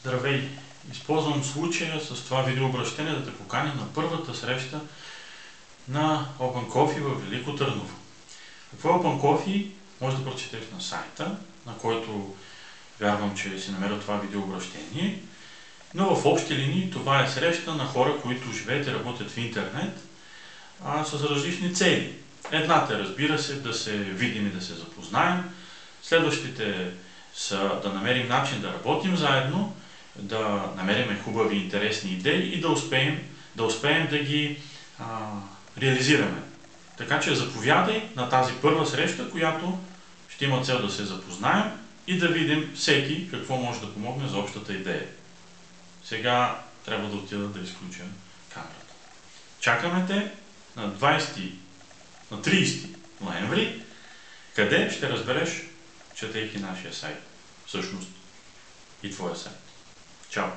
Здравей! Използвам случая с това видеообращение да те поканя на първата среща на Open Coffee във Велико Търново. Какво е Open Coffee? Може да прочетеш на сайта, на който вярвам, че си намерил това видеообращение. Но в общи линии това е среща на хора, които живеят и работят в интернет с различни цели. Едната, разбира се, да се видим и да се запознаем. Следващите са да намерим начин да работим заедно, да намерим хубави, интересни идеи и да успеем да ги реализираме. Така че заповядай на тази първа среща, която ще има цел да се запознаем и да видим всеки какво може да помогне за общата идея. Сега трябва да отида да изключа камерата. Чакаме те на 30 ноември, къде ще разбереш, четейки нашия сайт, всъщност и твоя сайт. Чао!